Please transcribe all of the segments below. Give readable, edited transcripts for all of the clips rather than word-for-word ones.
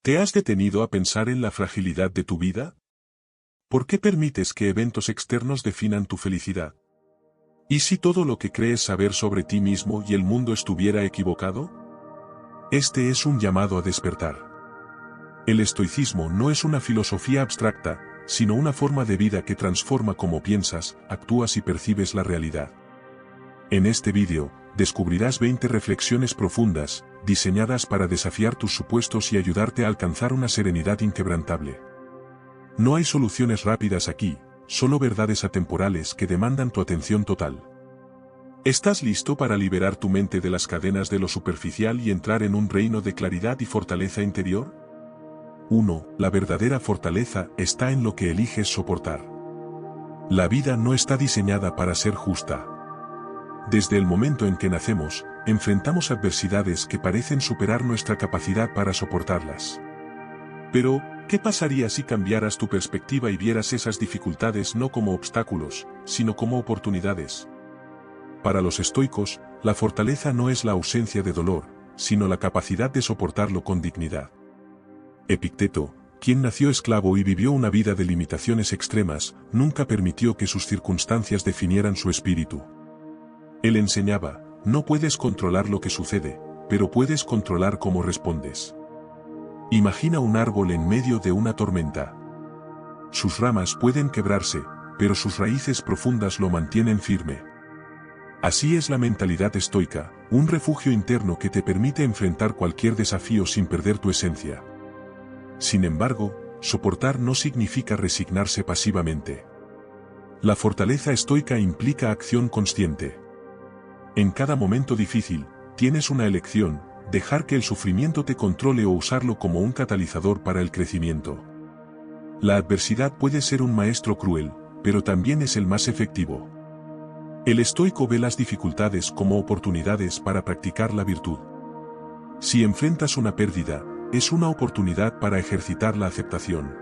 ¿Te has detenido a pensar en la fragilidad de tu vida? ¿Por qué permites que eventos externos definan tu felicidad? ¿Y si todo lo que crees saber sobre ti mismo y el mundo estuviera equivocado? Este es un llamado a despertar. El estoicismo no es una filosofía abstracta, sino una forma de vida que transforma cómo piensas, actúas y percibes la realidad. En este vídeo, descubrirás 20 reflexiones profundas, diseñadas para desafiar tus supuestos y ayudarte a alcanzar una serenidad inquebrantable. No hay soluciones rápidas aquí, solo verdades atemporales que demandan tu atención total. ¿Estás listo para liberar tu mente de las cadenas de lo superficial y entrar en un reino de claridad y fortaleza interior? 1. La verdadera fortaleza está en lo que eliges soportar. La vida no está diseñada para ser justa. Desde el momento en que nacemos, enfrentamos adversidades que parecen superar nuestra capacidad para soportarlas. Pero, ¿qué pasaría si cambiaras tu perspectiva y vieras esas dificultades no como obstáculos, sino como oportunidades? Para los estoicos, la fortaleza no es la ausencia de dolor, sino la capacidad de soportarlo con dignidad. Epicteto, quien nació esclavo y vivió una vida de limitaciones extremas, nunca permitió que sus circunstancias definieran su espíritu. Él enseñaba, no puedes controlar lo que sucede, pero puedes controlar cómo respondes. Imagina un árbol en medio de una tormenta. Sus ramas pueden quebrarse, pero sus raíces profundas lo mantienen firme. Así es la mentalidad estoica, un refugio interno que te permite enfrentar cualquier desafío sin perder tu esencia. Sin embargo, soportar no significa resignarse pasivamente. La fortaleza estoica implica acción consciente. En cada momento difícil, tienes una elección: dejar que el sufrimiento te controle o usarlo como un catalizador para el crecimiento. La adversidad puede ser un maestro cruel, pero también es el más efectivo. El estoico ve las dificultades como oportunidades para practicar la virtud. Si enfrentas una pérdida, es una oportunidad para ejercitar la aceptación.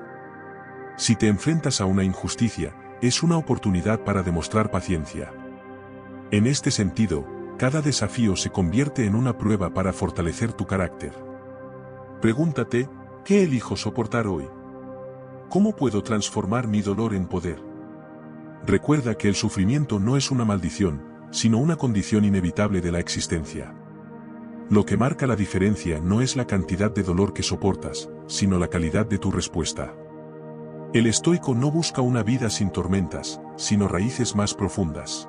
Si te enfrentas a una injusticia, es una oportunidad para demostrar paciencia. En este sentido, cada desafío se convierte en una prueba para fortalecer tu carácter. Pregúntate, ¿qué elijo soportar hoy? ¿Cómo puedo transformar mi dolor en poder? Recuerda que el sufrimiento no es una maldición, sino una condición inevitable de la existencia. Lo que marca la diferencia no es la cantidad de dolor que soportas, sino la calidad de tu respuesta. El estoico no busca una vida sin tormentas, sino raíces más profundas.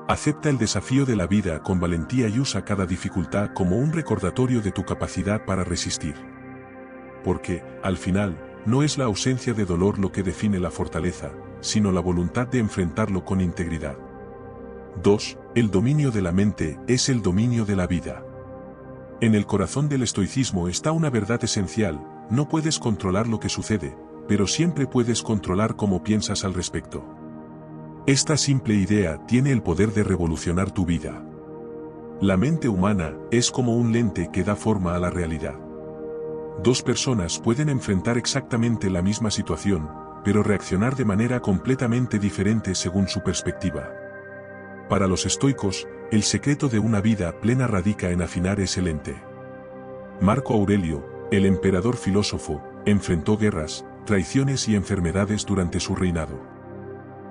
Acepta el desafío de la vida con valentía y usa cada dificultad como un recordatorio de tu capacidad para resistir. Porque, al final, no es la ausencia de dolor lo que define la fortaleza, sino la voluntad de enfrentarlo con integridad. 2. El dominio de la mente es el dominio de la vida. En el corazón del estoicismo está una verdad esencial: no puedes controlar lo que sucede, pero siempre puedes controlar cómo piensas al respecto. Esta simple idea tiene el poder de revolucionar tu vida. La mente humana es como un lente que da forma a la realidad. Dos personas pueden enfrentar exactamente la misma situación, pero reaccionar de manera completamente diferente según su perspectiva. Para los estoicos, el secreto de una vida plena radica en afinar ese lente. Marco Aurelio, el emperador filósofo, enfrentó guerras, traiciones y enfermedades durante su reinado.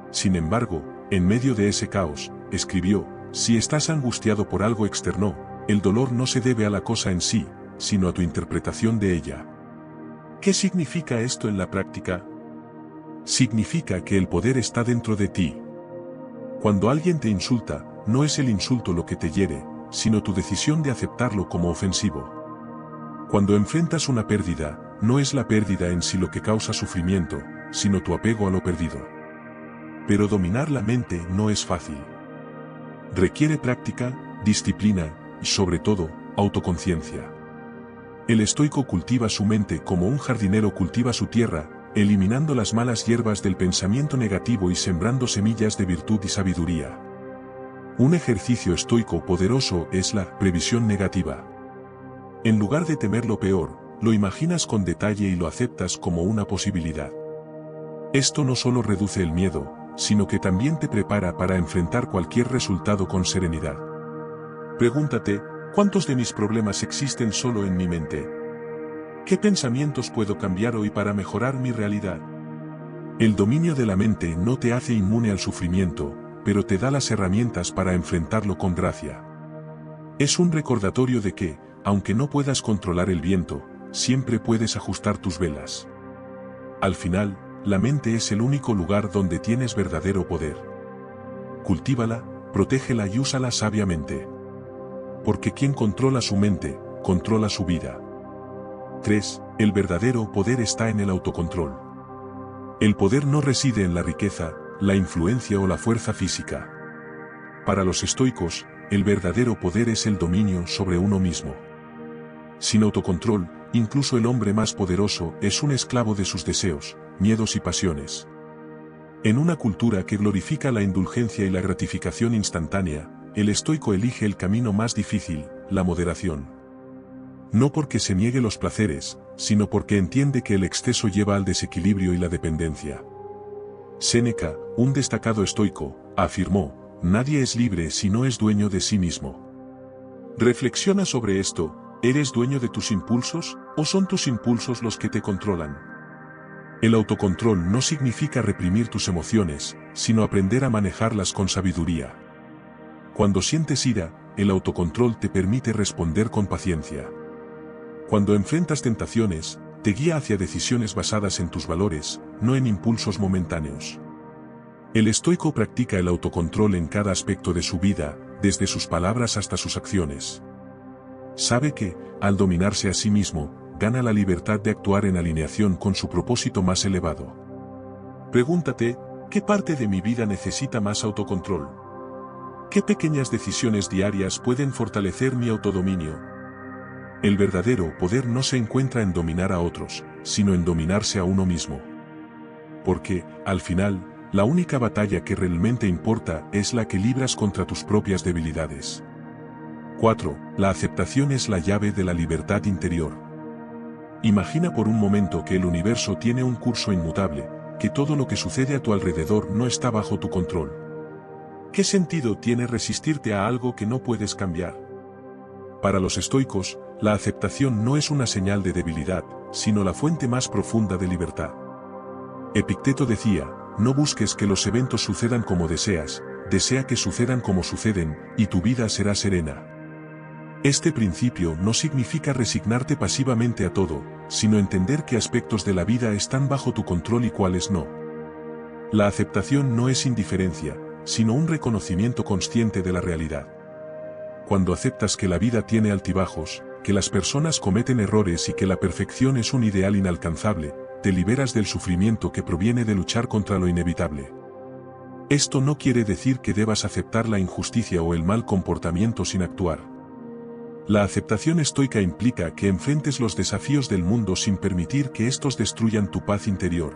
Sin embargo, en medio de ese caos, escribió: si estás angustiado por algo externo, el dolor no se debe a la cosa en sí, sino a tu interpretación de ella. ¿Qué significa esto en la práctica? Significa que el poder está dentro de ti. Cuando alguien te insulta, no es el insulto lo que te hiere, sino tu decisión de aceptarlo como ofensivo. Cuando enfrentas una pérdida, no es la pérdida en sí lo que causa sufrimiento, sino tu apego a lo perdido. Pero dominar la mente no es fácil. Requiere práctica, disciplina y, sobre todo, autoconciencia. El estoico cultiva su mente como un jardinero cultiva su tierra, eliminando las malas hierbas del pensamiento negativo y sembrando semillas de virtud y sabiduría. Un ejercicio estoico poderoso es la previsión negativa. En lugar de temer lo peor, lo imaginas con detalle y lo aceptas como una posibilidad. Esto no solo reduce el miedo, sino que también te prepara para enfrentar cualquier resultado con serenidad. Pregúntate, ¿cuántos de mis problemas existen solo en mi mente? ¿Qué pensamientos puedo cambiar hoy para mejorar mi realidad? El dominio de la mente no te hace inmune al sufrimiento, pero te da las herramientas para enfrentarlo con gracia. Es un recordatorio de que, aunque no puedas controlar el viento, siempre puedes ajustar tus velas. Al final, la mente es el único lugar donde tienes verdadero poder. Cultívala, protégela y úsala sabiamente. Porque quien controla su mente, controla su vida. 3. El verdadero poder está en el autocontrol. El poder no reside en la riqueza, la influencia o la fuerza física. Para los estoicos, el verdadero poder es el dominio sobre uno mismo. Sin autocontrol, incluso el hombre más poderoso es un esclavo de sus deseos, miedos y pasiones. En una cultura que glorifica la indulgencia y la gratificación instantánea, el estoico elige el camino más difícil, la moderación. No porque se niegue los placeres, sino porque entiende que el exceso lleva al desequilibrio y la dependencia. Séneca, un destacado estoico, afirmó: nadie es libre si no es dueño de sí mismo. Reflexiona sobre esto. ¿Eres dueño de tus impulsos, o son tus impulsos los que te controlan? El autocontrol no significa reprimir tus emociones, sino aprender a manejarlas con sabiduría. Cuando sientes ira, el autocontrol te permite responder con paciencia. Cuando enfrentas tentaciones, te guía hacia decisiones basadas en tus valores, no en impulsos momentáneos. El estoico practica el autocontrol en cada aspecto de su vida, desde sus palabras hasta sus acciones. Sabe que, al dominarse a sí mismo, gana la libertad de actuar en alineación con su propósito más elevado. Pregúntate, ¿qué parte de mi vida necesita más autocontrol? ¿Qué pequeñas decisiones diarias pueden fortalecer mi autodominio? El verdadero poder no se encuentra en dominar a otros, sino en dominarse a uno mismo. Porque, al final, la única batalla que realmente importa es la que libras contra tus propias debilidades. 4. La aceptación es la llave de la libertad interior. Imagina por un momento que el universo tiene un curso inmutable, que todo lo que sucede a tu alrededor no está bajo tu control. ¿Qué sentido tiene resistirte a algo que no puedes cambiar? Para los estoicos, la aceptación no es una señal de debilidad, sino la fuente más profunda de libertad. Epicteto decía: no busques que los eventos sucedan como deseas, desea que sucedan como suceden, y tu vida será serena. Este principio no significa resignarte pasivamente a todo, sino entender qué aspectos de la vida están bajo tu control y cuáles no. La aceptación no es indiferencia, sino un reconocimiento consciente de la realidad. Cuando aceptas que la vida tiene altibajos, que las personas cometen errores y que la perfección es un ideal inalcanzable, te liberas del sufrimiento que proviene de luchar contra lo inevitable. Esto no quiere decir que debas aceptar la injusticia o el mal comportamiento sin actuar. La aceptación estoica implica que enfrentes los desafíos del mundo sin permitir que estos destruyan tu paz interior.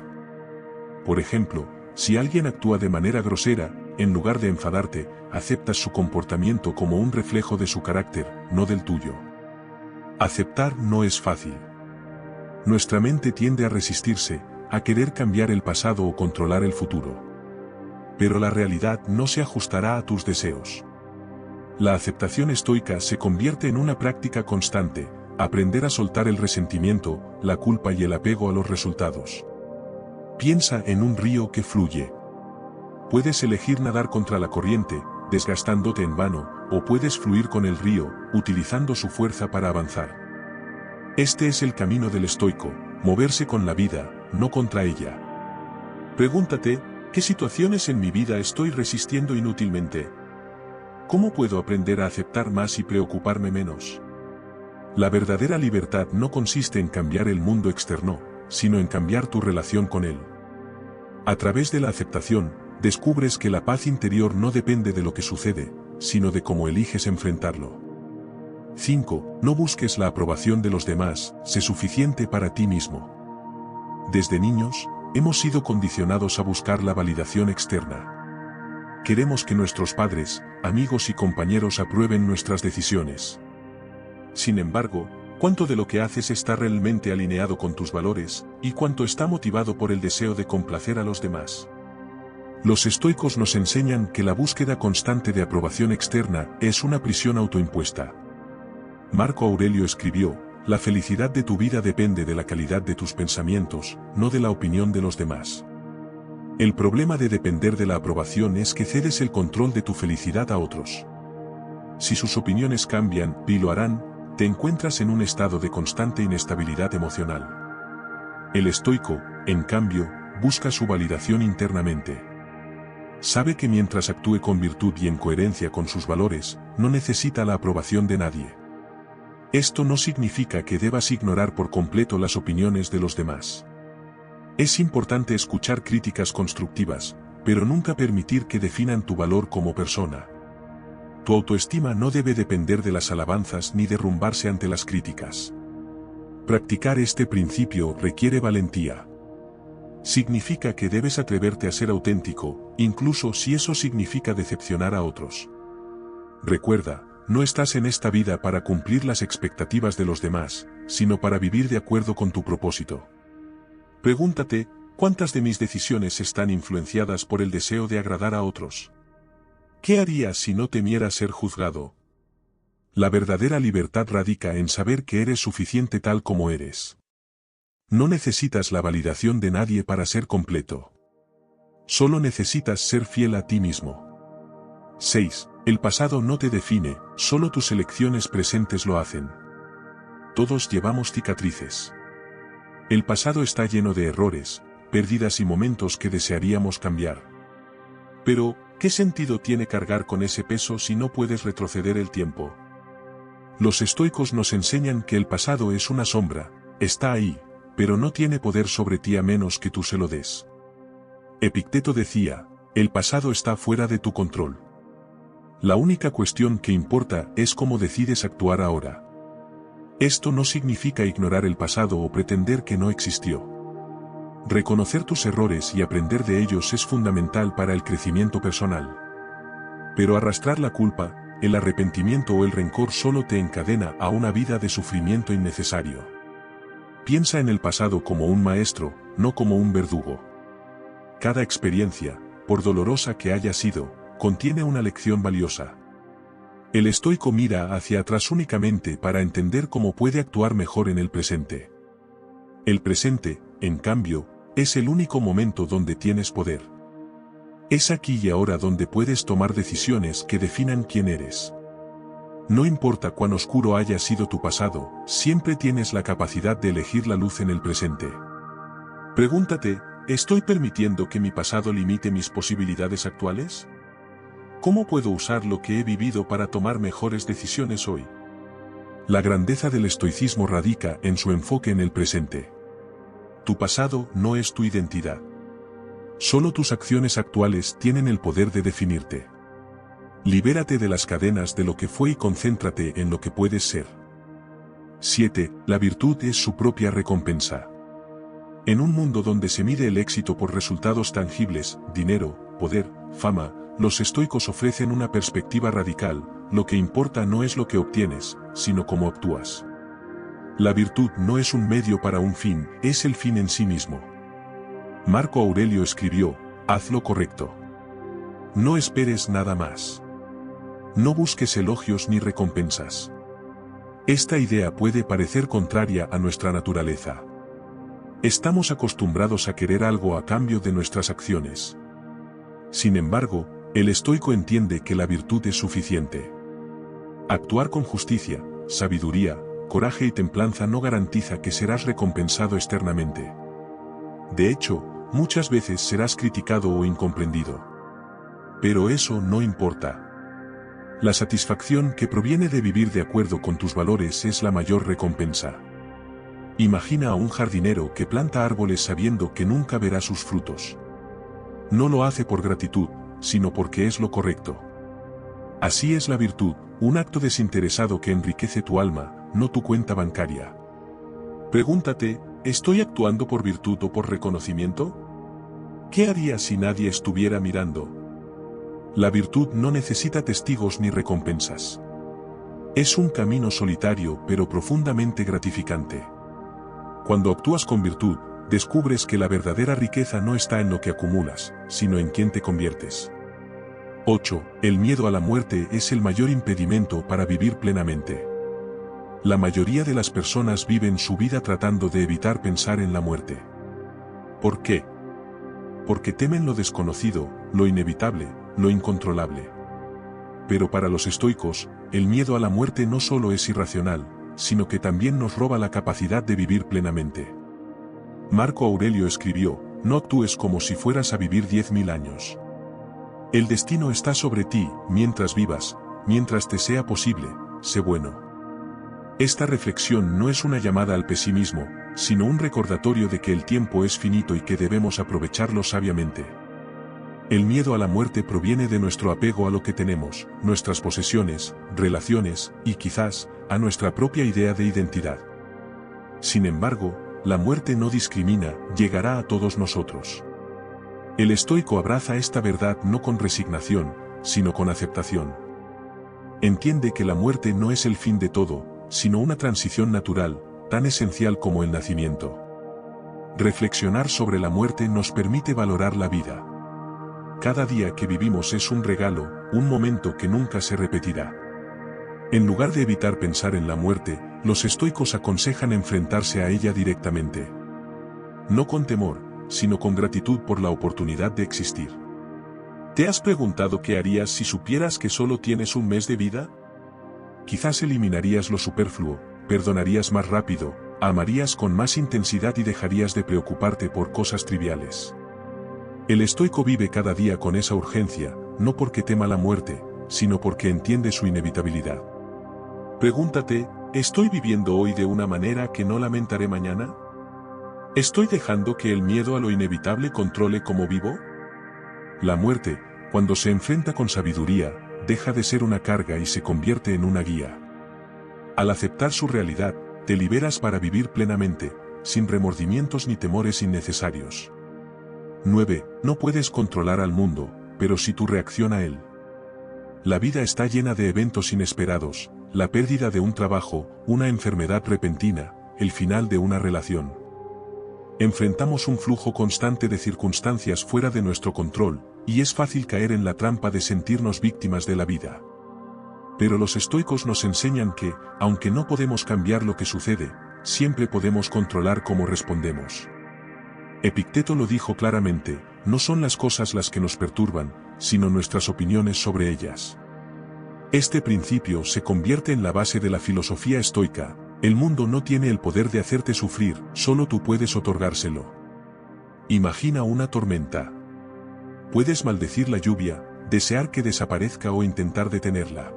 Por ejemplo, si alguien actúa de manera grosera, en lugar de enfadarte, aceptas su comportamiento como un reflejo de su carácter, no del tuyo. Aceptar no es fácil. Nuestra mente tiende a resistirse, a querer cambiar el pasado o controlar el futuro. Pero la realidad no se ajustará a tus deseos. La aceptación estoica se convierte en una práctica constante, aprender a soltar el resentimiento, la culpa y el apego a los resultados. Piensa en un río que fluye. Puedes elegir nadar contra la corriente, desgastándote en vano, o puedes fluir con el río, utilizando su fuerza para avanzar. Este es el camino del estoico, moverse con la vida, no contra ella. Pregúntate, ¿qué situaciones en mi vida estoy resistiendo inútilmente? ¿Cómo puedo aprender a aceptar más y preocuparme menos? La verdadera libertad no consiste en cambiar el mundo externo, sino en cambiar tu relación con él. A través de la aceptación, descubres que la paz interior no depende de lo que sucede, sino de cómo eliges enfrentarlo. 5. No busques la aprobación de los demás, sé suficiente para ti mismo. Desde niños, hemos sido condicionados a buscar la validación externa. Queremos que nuestros padres, amigos y compañeros aprueben nuestras decisiones. Sin embargo, ¿cuánto de lo que haces está realmente alineado con tus valores, y cuánto está motivado por el deseo de complacer a los demás? Los estoicos nos enseñan que la búsqueda constante de aprobación externa es una prisión autoimpuesta. Marco Aurelio escribió: La felicidad de tu vida depende de la calidad de tus pensamientos, no de la opinión de los demás. El problema de depender de la aprobación es que cedes el control de tu felicidad a otros. Si sus opiniones cambian, y lo harán, te encuentras en un estado de constante inestabilidad emocional. El estoico, en cambio, busca su validación internamente. Sabe que mientras actúe con virtud y en coherencia con sus valores, no necesita la aprobación de nadie. Esto no significa que debas ignorar por completo las opiniones de los demás. Es importante escuchar críticas constructivas, pero nunca permitir que definan tu valor como persona. Tu autoestima no debe depender de las alabanzas ni derrumbarse ante las críticas. Practicar este principio requiere valentía. Significa que debes atreverte a ser auténtico, incluso si eso significa decepcionar a otros. Recuerda, no estás en esta vida para cumplir las expectativas de los demás, sino para vivir de acuerdo con tu propósito. Pregúntate, ¿cuántas de mis decisiones están influenciadas por el deseo de agradar a otros? ¿Qué harías si no temieras ser juzgado? La verdadera libertad radica en saber que eres suficiente tal como eres. No necesitas la validación de nadie para ser completo. Solo necesitas ser fiel a ti mismo. 6. El pasado no te define, solo tus elecciones presentes lo hacen. Todos llevamos cicatrices. El pasado está lleno de errores, pérdidas y momentos que desearíamos cambiar. Pero, ¿qué sentido tiene cargar con ese peso si no puedes retroceder el tiempo? Los estoicos nos enseñan que el pasado es una sombra, está ahí, pero no tiene poder sobre ti a menos que tú se lo des. Epicteto decía, el pasado está fuera de tu control. La única cuestión que importa es cómo decides actuar ahora. Esto no significa ignorar el pasado o pretender que no existió. Reconocer tus errores y aprender de ellos es fundamental para el crecimiento personal. Pero arrastrar la culpa, el arrepentimiento o el rencor solo te encadena a una vida de sufrimiento innecesario. Piensa en el pasado como un maestro, no como un verdugo. Cada experiencia, por dolorosa que haya sido, contiene una lección valiosa. El estoico mira hacia atrás únicamente para entender cómo puede actuar mejor en el presente. El presente, en cambio, es el único momento donde tienes poder. Es aquí y ahora donde puedes tomar decisiones que definan quién eres. No importa cuán oscuro haya sido tu pasado, siempre tienes la capacidad de elegir la luz en el presente. Pregúntate, ¿estoy permitiendo que mi pasado limite mis posibilidades actuales? ¿Cómo puedo usar lo que he vivido para tomar mejores decisiones hoy? La grandeza del estoicismo radica en su enfoque en el presente. Tu pasado no es tu identidad. Solo tus acciones actuales tienen el poder de definirte. Libérate de las cadenas de lo que fue y concéntrate en lo que puedes ser. 7. La virtud es su propia recompensa. En un mundo donde se mide el éxito por resultados tangibles, dinero, poder, fama, los estoicos ofrecen una perspectiva radical, lo que importa no es lo que obtienes, sino cómo actúas. La virtud no es un medio para un fin, es el fin en sí mismo. Marco Aurelio escribió, haz lo correcto. No esperes nada más. No busques elogios ni recompensas. Esta idea puede parecer contraria a nuestra naturaleza. Estamos acostumbrados a querer algo a cambio de nuestras acciones. Sin embargo, el estoico entiende que la virtud es suficiente. Actuar con justicia, sabiduría, coraje y templanza no garantiza que serás recompensado externamente. De hecho, muchas veces serás criticado o incomprendido. Pero eso no importa. La satisfacción que proviene de vivir de acuerdo con tus valores es la mayor recompensa. Imagina a un jardinero que planta árboles sabiendo que nunca verá sus frutos. No lo hace por gratitud, sino porque es lo correcto. Así es la virtud, un acto desinteresado que enriquece tu alma, no tu cuenta bancaria. Pregúntate, ¿estoy actuando por virtud o por reconocimiento? ¿Qué haría si nadie estuviera mirando? La virtud no necesita testigos ni recompensas. Es un camino solitario pero profundamente gratificante. Cuando actúas con virtud, descubres que la verdadera riqueza no está en lo que acumulas, sino en quién te conviertes. 8. El miedo a la muerte es el mayor impedimento para vivir plenamente. La mayoría de las personas viven su vida tratando de evitar pensar en la muerte. ¿Por qué? Porque temen lo desconocido, lo inevitable, lo incontrolable. Pero para los estoicos, el miedo a la muerte no solo es irracional, sino que también nos roba la capacidad de vivir plenamente. Marco Aurelio escribió: no actúes como si fueras a vivir 10.000 años. El destino está sobre ti, mientras vivas, mientras te sea posible, sé bueno. Esta reflexión no es una llamada al pesimismo, sino un recordatorio de que el tiempo es finito y que debemos aprovecharlo sabiamente. El miedo a la muerte proviene de nuestro apego a lo que tenemos, nuestras posesiones, relaciones, y quizás, a nuestra propia idea de identidad. Sin embargo, la muerte no discrimina, llegará a todos nosotros. El estoico abraza esta verdad no con resignación, sino con aceptación. Entiende que la muerte no es el fin de todo, sino una transición natural, tan esencial como el nacimiento. Reflexionar sobre la muerte nos permite valorar la vida. Cada día que vivimos es un regalo, un momento que nunca se repetirá. En lugar de evitar pensar en la muerte, los estoicos aconsejan enfrentarse a ella directamente. No con temor, sino con gratitud por la oportunidad de existir. ¿Te has preguntado qué harías si supieras que solo tienes un mes de vida? Quizás eliminarías lo superfluo, perdonarías más rápido, amarías con más intensidad y dejarías de preocuparte por cosas triviales. El estoico vive cada día con esa urgencia, no porque tema la muerte, sino porque entiende su inevitabilidad. Pregúntate, ¿estoy viviendo hoy de una manera que no lamentaré mañana? ¿Estoy dejando que el miedo a lo inevitable controle cómo vivo? La muerte, cuando se enfrenta con sabiduría, deja de ser una carga y se convierte en una guía. Al aceptar su realidad, te liberas para vivir plenamente, sin remordimientos ni temores innecesarios. 9. No puedes controlar al mundo, pero sí tu reacción a él. La vida está llena de eventos inesperados, la pérdida de un trabajo, una enfermedad repentina, el final de una relación. Enfrentamos un flujo constante de circunstancias fuera de nuestro control, y es fácil caer en la trampa de sentirnos víctimas de la vida. Pero los estoicos nos enseñan que, aunque no podemos cambiar lo que sucede, siempre podemos controlar cómo respondemos. Epicteto lo dijo claramente: no son las cosas las que nos perturban, sino nuestras opiniones sobre ellas. Este principio se convierte en la base de la filosofía estoica: el mundo no tiene el poder de hacerte sufrir, solo tú puedes otorgárselo. Imagina una tormenta. Puedes maldecir la lluvia, desear que desaparezca o intentar detenerla.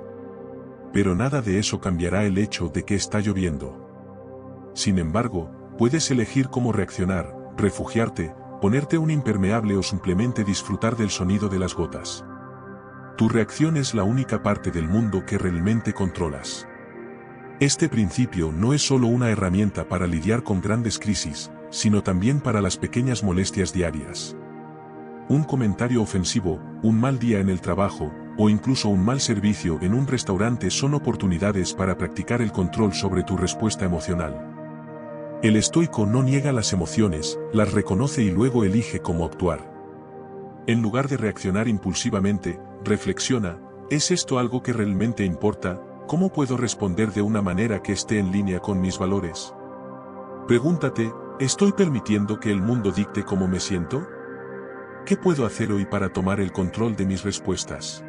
Pero nada de eso cambiará el hecho de que está lloviendo. Sin embargo, puedes elegir cómo reaccionar: refugiarte, ponerte un impermeable o simplemente disfrutar del sonido de las gotas. Tu reacción es la única parte del mundo que realmente controlas. Este principio no es solo una herramienta para lidiar con grandes crisis, sino también para las pequeñas molestias diarias. Un comentario ofensivo, un mal día en el trabajo, o incluso un mal servicio en un restaurante son oportunidades para practicar el control sobre tu respuesta emocional. El estoico no niega las emociones, las reconoce y luego elige cómo actuar. En lugar de reaccionar impulsivamente, reflexiona: ¿es esto algo que realmente importa? ¿Cómo puedo responder de una manera que esté en línea con mis valores? Pregúntate: ¿estoy permitiendo que el mundo dicte cómo me siento? ¿Qué puedo hacer hoy para tomar el control de mis respuestas?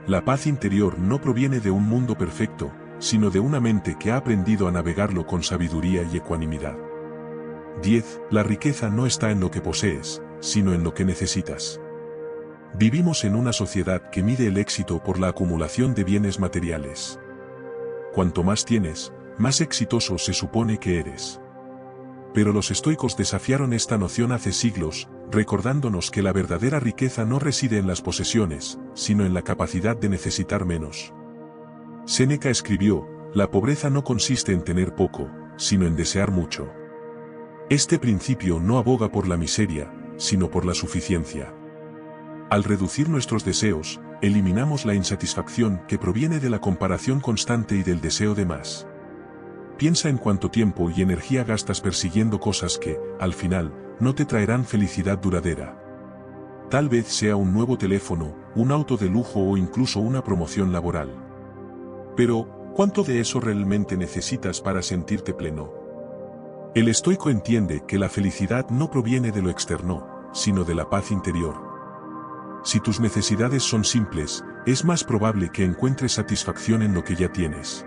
La paz interior no proviene de un mundo perfecto, sino de una mente que ha aprendido a navegarlo con sabiduría y ecuanimidad. 10. La riqueza no está en lo que posees, sino en lo que necesitas. Vivimos en una sociedad que mide el éxito por la acumulación de bienes materiales. Cuanto más tienes, más exitoso se supone que eres. Pero los estoicos desafiaron esta noción hace siglos, recordándonos que la verdadera riqueza no reside en las posesiones, sino en la capacidad de necesitar menos. Séneca escribió: la pobreza no consiste en tener poco, sino en desear mucho. Este principio no aboga por la miseria, sino por la suficiencia. Al reducir nuestros deseos, eliminamos la insatisfacción que proviene de la comparación constante y del deseo de más. Piensa en cuánto tiempo y energía gastas persiguiendo cosas que, al final, no te traerán felicidad duradera. Tal vez sea un nuevo teléfono, un auto de lujo o incluso una promoción laboral. Pero, ¿Cuánto de eso realmente necesitas para sentirte pleno? El estoico entiende que la felicidad no proviene de lo externo, sino de la paz interior. Si tus necesidades son simples, es más probable que encuentres satisfacción en lo que ya tienes.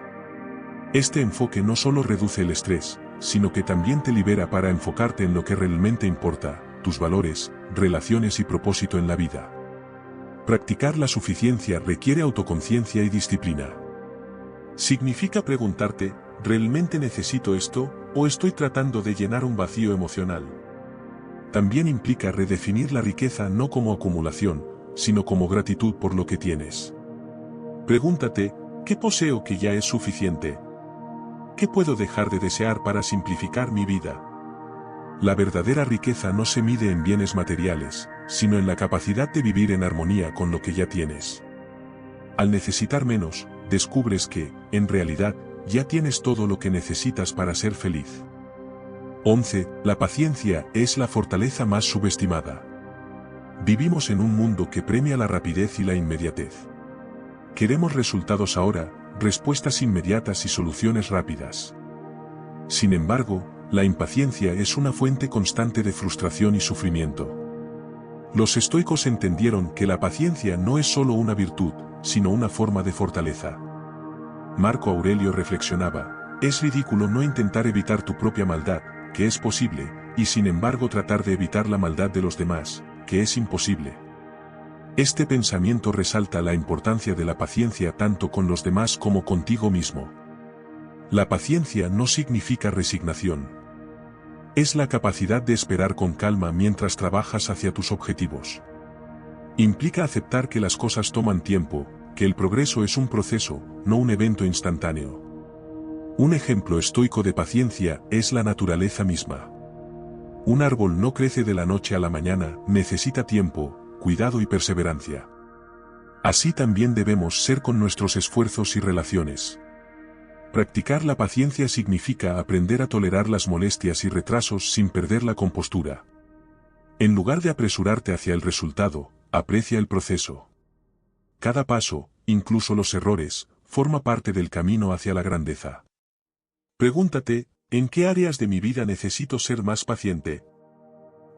Este enfoque no solo reduce el estrés, sino que también te libera para enfocarte en lo que realmente importa, tus valores, relaciones y propósito en la vida. Practicar la suficiencia requiere autoconciencia y disciplina. Significa preguntarte, ¿realmente necesito esto, o estoy tratando de llenar un vacío emocional? También implica redefinir la riqueza no como acumulación, sino como gratitud por lo que tienes. Pregúntate, ¿qué poseo que ya es suficiente? ¿Qué puedo dejar de desear para simplificar mi vida? La verdadera riqueza no se mide en bienes materiales, sino en la capacidad de vivir en armonía con lo que ya tienes. Al necesitar menos, descubres que, en realidad, ya tienes todo lo que necesitas para ser feliz. 11. La paciencia es la fortaleza más subestimada. Vivimos en un mundo que premia la rapidez y la inmediatez. Queremos resultados ahora, respuestas inmediatas y soluciones rápidas. Sin embargo, la impaciencia es una fuente constante de frustración y sufrimiento. Los estoicos entendieron que la paciencia no es solo una virtud, sino una forma de fortaleza. Marco Aurelio reflexionaba, es ridículo no intentar evitar tu propia maldad, que es posible, y sin embargo tratar de evitar la maldad de los demás, que es imposible. Este pensamiento resalta la importancia de la paciencia tanto con los demás como contigo mismo. La paciencia no significa resignación. Es la capacidad de esperar con calma mientras trabajas hacia tus objetivos. Implica aceptar que las cosas toman tiempo, que el progreso es un proceso, no un evento instantáneo. Un ejemplo estoico de paciencia es la naturaleza misma. Un árbol no crece de la noche a la mañana, necesita tiempo, cuidado y perseverancia. Así también debemos ser con nuestros esfuerzos y relaciones. Practicar la paciencia significa aprender a tolerar las molestias y retrasos sin perder la compostura. En lugar de apresurarte hacia el resultado, aprecia el proceso. Cada paso, incluso los errores, forma parte del camino hacia la grandeza. Pregúntate, ¿en qué áreas de mi vida necesito ser más paciente?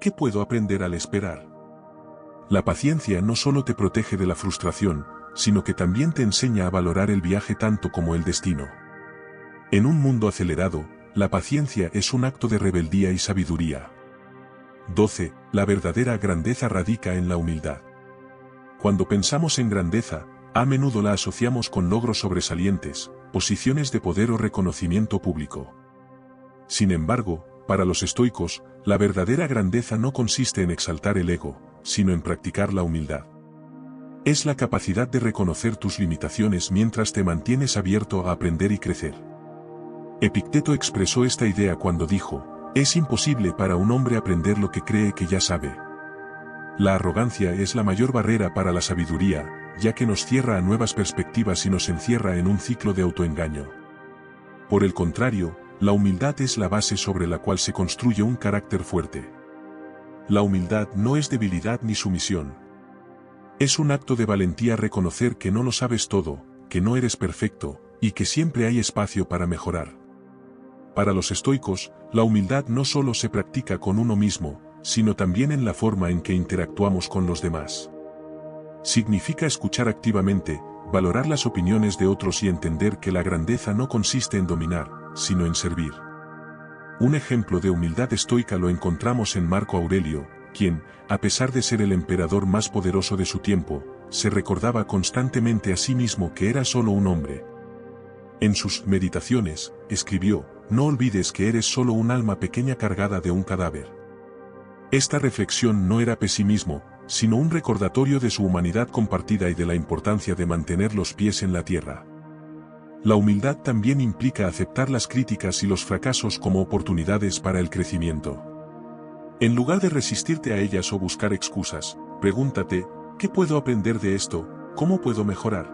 ¿Qué puedo aprender al esperar? La paciencia no solo te protege de la frustración, sino que también te enseña a valorar el viaje tanto como el destino. En un mundo acelerado, la paciencia es un acto de rebeldía y sabiduría. 12. La verdadera grandeza radica en la humildad. Cuando pensamos en grandeza, a menudo la asociamos con logros sobresalientes, posiciones de poder o reconocimiento público. Sin embargo, para los estoicos, la verdadera grandeza no consiste en exaltar el ego, sino en practicar la humildad. Es la capacidad de reconocer tus limitaciones mientras te mantienes abierto a aprender y crecer. Epicteto expresó esta idea cuando dijo, es imposible para un hombre aprender lo que cree que ya sabe. La arrogancia es la mayor barrera para la sabiduría, ya que nos cierra a nuevas perspectivas y nos encierra en un ciclo de autoengaño. Por el contrario, la humildad es la base sobre la cual se construye un carácter fuerte. La humildad no es debilidad ni sumisión. Es un acto de valentía reconocer que no lo sabes todo, que no eres perfecto, y que siempre hay espacio para mejorar. Para los estoicos, la humildad no solo se practica con uno mismo, sino también en la forma en que interactuamos con los demás. Significa escuchar activamente, valorar las opiniones de otros y entender que la grandeza no consiste en dominar, sino en servir. Un ejemplo de humildad estoica lo encontramos en Marco Aurelio, quien, a pesar de ser el emperador más poderoso de su tiempo, se recordaba constantemente a sí mismo que era solo un hombre. En sus Meditaciones, escribió, no olvides que eres solo un alma pequeña cargada de un cadáver. Esta reflexión no era pesimismo, sino un recordatorio de su humanidad compartida y de la importancia de mantener los pies en la tierra. La humildad también implica aceptar las críticas y los fracasos como oportunidades para el crecimiento. En lugar de resistirte a ellas o buscar excusas, pregúntate, ¿qué puedo aprender de esto? ¿Cómo puedo mejorar?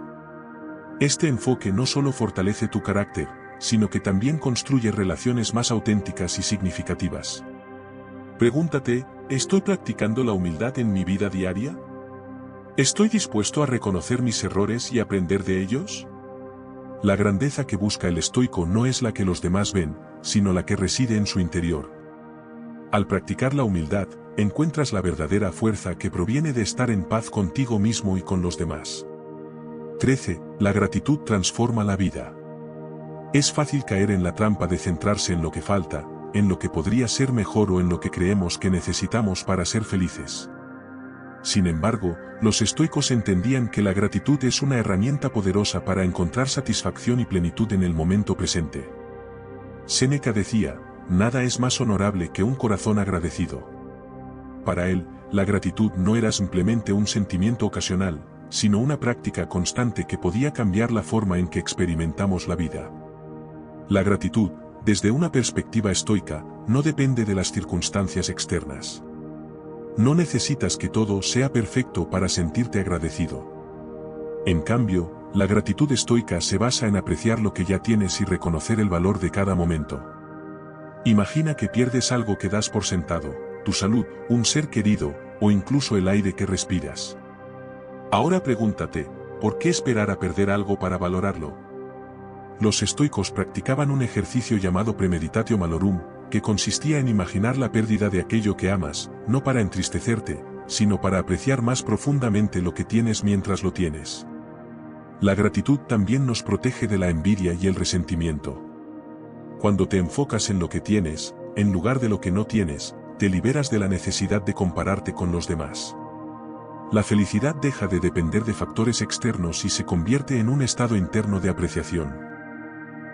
Este enfoque no solo fortalece tu carácter, sino que también construye relaciones más auténticas y significativas. Pregúntate, ¿estoy practicando la humildad en mi vida diaria? ¿Estoy dispuesto a reconocer mis errores y aprender de ellos? La grandeza que busca el estoico no es la que los demás ven, sino la que reside en su interior. Al practicar la humildad, encuentras la verdadera fuerza que proviene de estar en paz contigo mismo y con los demás. 13. La gratitud transforma la vida. Es fácil caer en la trampa de centrarse en lo que falta, en lo que podría ser mejor o en lo que creemos que necesitamos para ser felices. Sin embargo, los estoicos entendían que la gratitud es una herramienta poderosa para encontrar satisfacción y plenitud en el momento presente. Séneca decía, nada es más honorable que un corazón agradecido. Para él, la gratitud no era simplemente un sentimiento ocasional, sino una práctica constante que podía cambiar la forma en que experimentamos la vida. La gratitud, desde una perspectiva estoica, no depende de las circunstancias externas. No necesitas que todo sea perfecto para sentirte agradecido. En cambio, la gratitud estoica se basa en apreciar lo que ya tienes y reconocer el valor de cada momento. Imagina que pierdes algo que das por sentado, tu salud, un ser querido, o incluso el aire que respiras. Ahora pregúntate, ¿por qué esperar a perder algo para valorarlo? Los estoicos practicaban un ejercicio llamado premeditatio malorum, que consistía en imaginar la pérdida de aquello que amas, no para entristecerte, sino para apreciar más profundamente lo que tienes mientras lo tienes. La gratitud también nos protege de la envidia y el resentimiento. Cuando te enfocas en lo que tienes, en lugar de lo que no tienes, te liberas de la necesidad de compararte con los demás. La felicidad deja de depender de factores externos y se convierte en un estado interno de apreciación.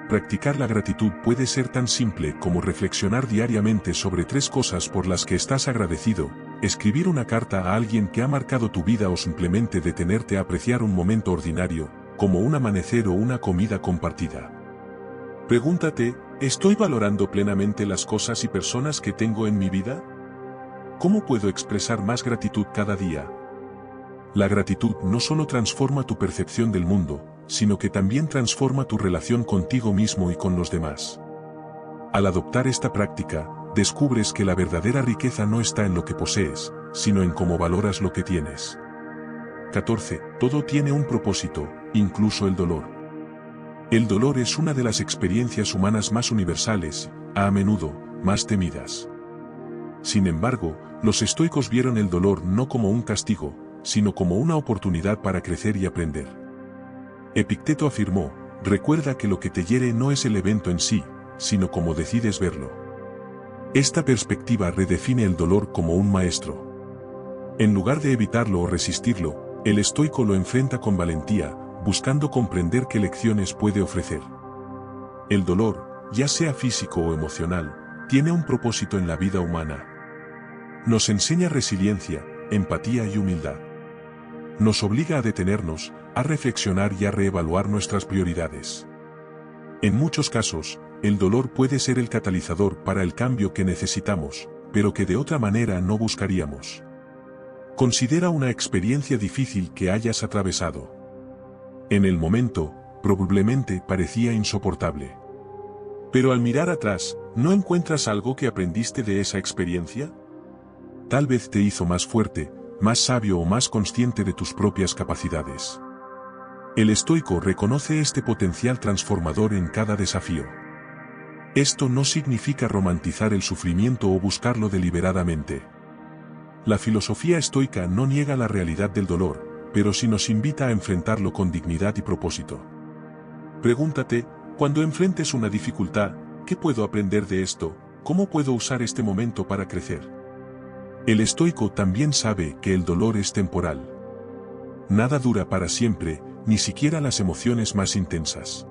Practicar la gratitud puede ser tan simple como reflexionar diariamente sobre 3 cosas por las que estás agradecido, escribir una carta a alguien que ha marcado tu vida o simplemente detenerte a apreciar un momento ordinario, como un amanecer o una comida compartida. Pregúntate, ¿estoy valorando plenamente las cosas y personas que tengo en mi vida? ¿Cómo puedo expresar más gratitud cada día? La gratitud no solo transforma tu percepción del mundo, sino que también transforma tu relación contigo mismo y con los demás. Al adoptar esta práctica, descubres que la verdadera riqueza no está en lo que posees, sino en cómo valoras lo que tienes. 14. Todo tiene un propósito, incluso el dolor. El dolor es una de las experiencias humanas más universales, a menudo, más temidas. Sin embargo, los estoicos vieron el dolor no como un castigo, sino como una oportunidad para crecer y aprender. Epicteto afirmó, recuerda que lo que te hiere no es el evento en sí, sino cómo decides verlo. Esta perspectiva redefine el dolor como un maestro. En lugar de evitarlo o resistirlo, el estoico lo enfrenta con valentía, buscando comprender qué lecciones puede ofrecer. El dolor, ya sea físico o emocional, tiene un propósito en la vida humana. Nos enseña resiliencia, empatía y humildad. Nos obliga a detenernos, a reflexionar y a reevaluar nuestras prioridades. En muchos casos, el dolor puede ser el catalizador para el cambio que necesitamos, pero que de otra manera no buscaríamos. Considera una experiencia difícil que hayas atravesado. En el momento, probablemente parecía insoportable. Pero al mirar atrás, ¿no encuentras algo que aprendiste de esa experiencia? Tal vez te hizo más fuerte, más sabio o más consciente de tus propias capacidades. El estoico reconoce este potencial transformador en cada desafío. Esto no significa romantizar el sufrimiento o buscarlo deliberadamente. La filosofía estoica no niega la realidad del dolor, pero sí nos invita a enfrentarlo con dignidad y propósito. Pregúntate, cuando enfrentes una dificultad, ¿qué puedo aprender de esto? ¿Cómo puedo usar este momento para crecer? El estoico también sabe que el dolor es temporal. Nada dura para siempre, ni siquiera las emociones más intensas.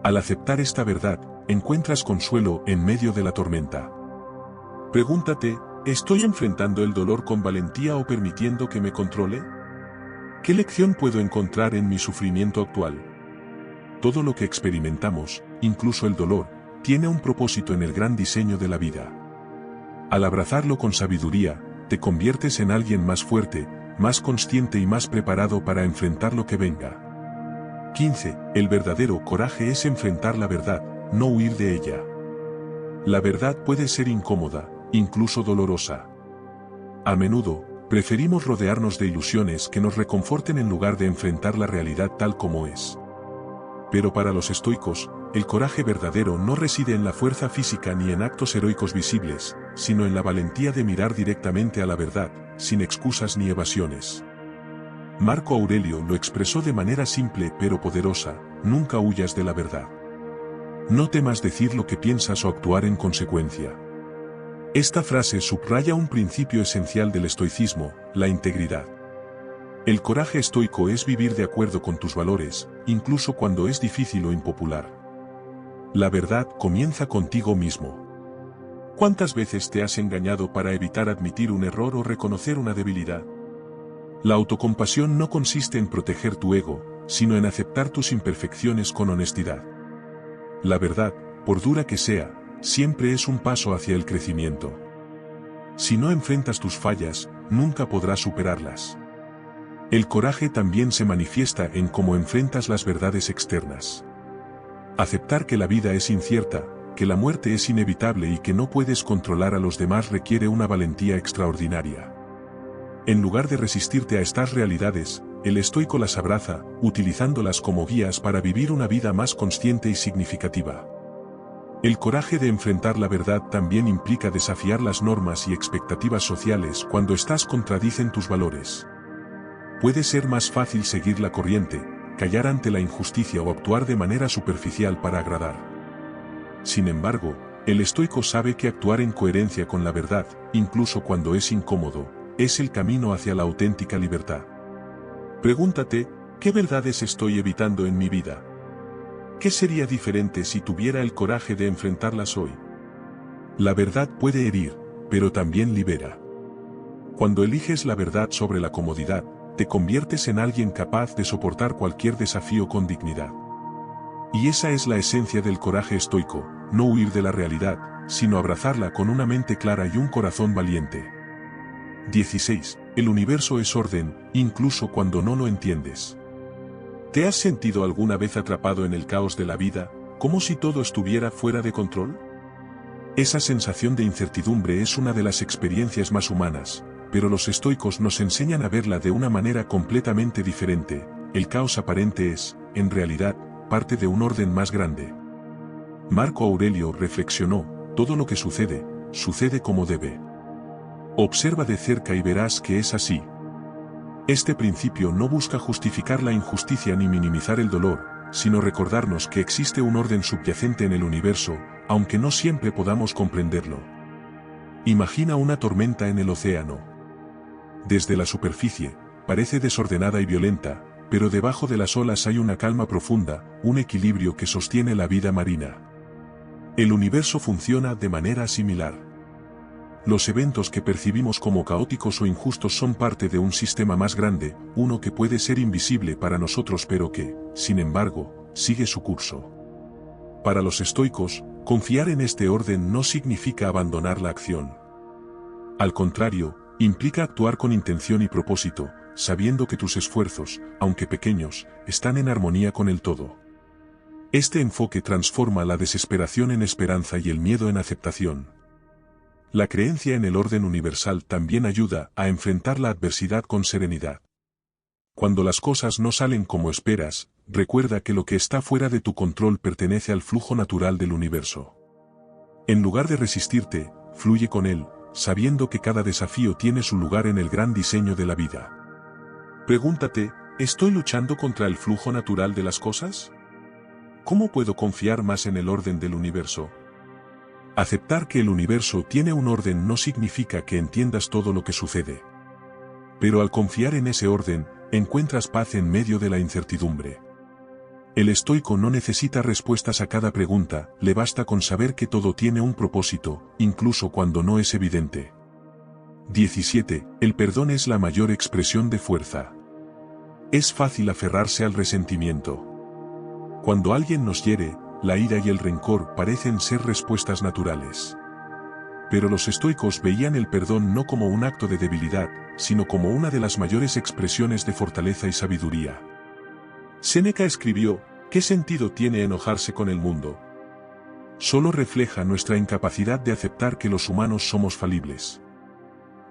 Al aceptar esta verdad, encuentras consuelo en medio de la tormenta. Pregúntate, ¿estoy enfrentando el dolor con valentía o permitiendo que me controle? ¿Qué lección puedo encontrar en mi sufrimiento actual? Todo lo que experimentamos, incluso el dolor, tiene un propósito en el gran diseño de la vida. Al abrazarlo con sabiduría, te conviertes en alguien más fuerte, más consciente y más preparado para enfrentar lo que venga. 15. El verdadero coraje es enfrentar la verdad, no huir de ella. La verdad puede ser incómoda, incluso dolorosa. A menudo, preferimos rodearnos de ilusiones que nos reconforten en lugar de enfrentar la realidad tal como es. Pero para los estoicos, el coraje verdadero no reside en la fuerza física ni en actos heroicos visibles, sino en la valentía de mirar directamente a la verdad, sin excusas ni evasiones. Marco Aurelio lo expresó de manera simple pero poderosa: nunca huyas de la verdad. No temas decir lo que piensas o actuar en consecuencia. Esta frase subraya un principio esencial del estoicismo: la integridad. El coraje estoico es vivir de acuerdo con tus valores, incluso cuando es difícil o impopular. La verdad comienza contigo mismo. ¿Cuántas veces te has engañado para evitar admitir un error o reconocer una debilidad? La autocompasión no consiste en proteger tu ego, sino en aceptar tus imperfecciones con honestidad. La verdad, por dura que sea, siempre es un paso hacia el crecimiento. Si no enfrentas tus fallas, nunca podrás superarlas. El coraje también se manifiesta en cómo enfrentas las verdades externas. Aceptar que la vida es incierta, que la muerte es inevitable y que no puedes controlar a los demás requiere una valentía extraordinaria. En lugar de resistirte a estas realidades, el estoico las abraza, utilizándolas como guías para vivir una vida más consciente y significativa. El coraje de enfrentar la verdad también implica desafiar las normas y expectativas sociales cuando éstas contradicen tus valores. Puede ser más fácil seguir la corriente, callar ante la injusticia o actuar de manera superficial para agradar. Sin embargo, el estoico sabe que actuar en coherencia con la verdad, incluso cuando es incómodo, es el camino hacia la auténtica libertad. Pregúntate: ¿qué verdades estoy evitando en mi vida? ¿Qué sería diferente si tuviera el coraje de enfrentarlas hoy? La verdad puede herir, pero también libera. Cuando eliges la verdad sobre la comodidad, te conviertes en alguien capaz de soportar cualquier desafío con dignidad. Y esa es la esencia del coraje estoico: no huir de la realidad, sino abrazarla con una mente clara y un corazón valiente. 16. El universo es orden, incluso cuando no lo entiendes. ¿Te has sentido alguna vez atrapado en el caos de la vida, como si todo estuviera fuera de control? Esa sensación de incertidumbre es una de las experiencias más humanas, pero los estoicos nos enseñan a verla de una manera completamente diferente. El caos aparente es, en realidad, parte de un orden más grande. Marco Aurelio reflexionó: todo lo que sucede, sucede como debe. Observa de cerca y verás que es así. Este principio no busca justificar la injusticia ni minimizar el dolor, sino recordarnos que existe un orden subyacente en el universo, aunque no siempre podamos comprenderlo. Imagina una tormenta en el océano. Desde la superficie, parece desordenada y violenta, pero debajo de las olas hay una calma profunda, un equilibrio que sostiene la vida marina. El universo funciona de manera similar. Los eventos que percibimos como caóticos o injustos son parte de un sistema más grande, uno que puede ser invisible para nosotros pero que, sin embargo, sigue su curso. Para los estoicos, confiar en este orden no significa abandonar la acción. Al contrario, implica actuar con intención y propósito, sabiendo que tus esfuerzos, aunque pequeños, están en armonía con el todo. Este enfoque transforma la desesperación en esperanza y el miedo en aceptación. La creencia en el orden universal también ayuda a enfrentar la adversidad con serenidad. Cuando las cosas no salen como esperas, recuerda que lo que está fuera de tu control pertenece al flujo natural del universo. En lugar de resistirte, fluye con él, sabiendo que cada desafío tiene su lugar en el gran diseño de la vida. Pregúntate: ¿estoy luchando contra el flujo natural de las cosas? ¿Cómo puedo confiar más en el orden del universo? Aceptar que el universo tiene un orden no significa que entiendas todo lo que sucede. Pero al confiar en ese orden, encuentras paz en medio de la incertidumbre. El estoico no necesita respuestas a cada pregunta, le basta con saber que todo tiene un propósito, incluso cuando no es evidente. 17. El perdón es la mayor expresión de fuerza. Es fácil aferrarse al resentimiento. Cuando alguien nos hiere, la ira y el rencor parecen ser respuestas naturales. Pero los estoicos veían el perdón no como un acto de debilidad, sino como una de las mayores expresiones de fortaleza y sabiduría. Séneca escribió: ¿qué sentido tiene enojarse con el mundo? Solo refleja nuestra incapacidad de aceptar que los humanos somos falibles.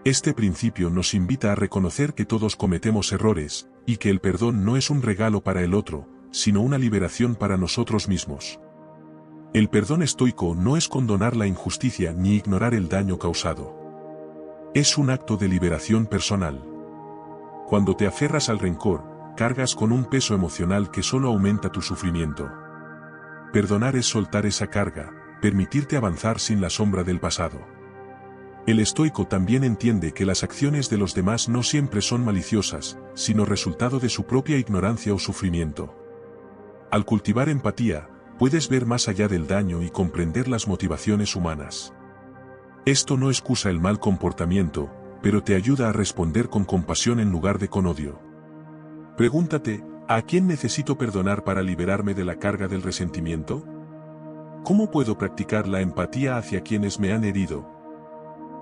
Este principio nos invita a reconocer que todos cometemos errores, y que el perdón no es un regalo para el otro, sino una liberación para nosotros mismos. El perdón estoico no es condonar la injusticia ni ignorar el daño causado. Es un acto de liberación personal. Cuando te aferras al rencor, cargas con un peso emocional que solo aumenta tu sufrimiento. Perdonar es soltar esa carga, permitirte avanzar sin la sombra del pasado. El estoico también entiende que las acciones de los demás no siempre son maliciosas, sino resultado de su propia ignorancia o sufrimiento. Al cultivar empatía, puedes ver más allá del daño y comprender las motivaciones humanas. Esto no excusa el mal comportamiento, pero te ayuda a responder con compasión en lugar de con odio. Pregúntate, ¿a quién necesito perdonar para liberarme de la carga del resentimiento? ¿Cómo puedo practicar la empatía hacia quienes me han herido?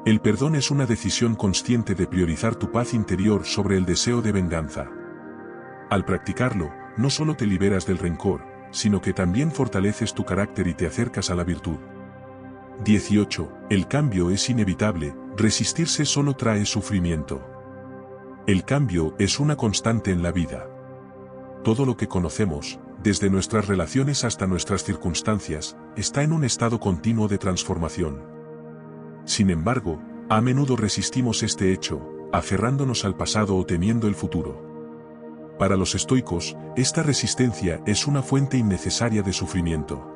El perdón es una decisión consciente de priorizar tu paz interior sobre el deseo de venganza. Al practicarlo, no solo te liberas del rencor, sino que también fortaleces tu carácter y te acercas a la virtud. 18. El cambio es inevitable, resistirse solo trae sufrimiento. El cambio es una constante en la vida. Todo lo que conocemos, desde nuestras relaciones hasta nuestras circunstancias, está en un estado continuo de transformación. Sin embargo, a menudo resistimos este hecho, aferrándonos al pasado o temiendo el futuro. Para los estoicos, esta resistencia es una fuente innecesaria de sufrimiento.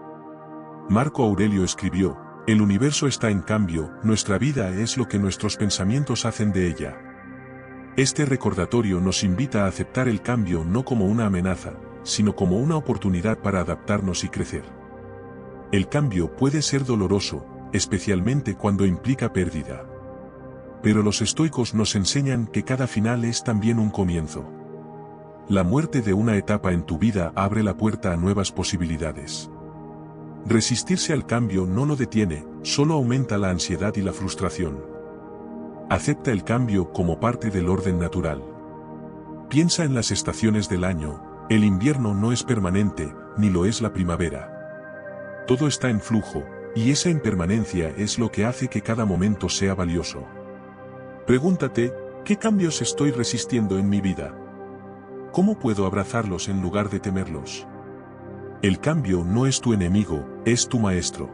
Marco Aurelio escribió, «El universo está en cambio, nuestra vida es lo que nuestros pensamientos hacen de ella». Este recordatorio nos invita a aceptar el cambio no como una amenaza, sino como una oportunidad para adaptarnos y crecer. El cambio puede ser doloroso, especialmente cuando implica pérdida. Pero los estoicos nos enseñan que cada final es también un comienzo. La muerte de una etapa en tu vida abre la puerta a nuevas posibilidades. Resistirse al cambio no lo detiene, solo aumenta la ansiedad y la frustración. Acepta el cambio como parte del orden natural. Piensa en las estaciones del año, el invierno no es permanente, ni lo es la primavera. Todo está en flujo, y esa impermanencia es lo que hace que cada momento sea valioso. Pregúntate, ¿qué cambios estoy resistiendo en mi vida? ¿Cómo puedo abrazarlos en lugar de temerlos? El cambio no es tu enemigo, es tu maestro.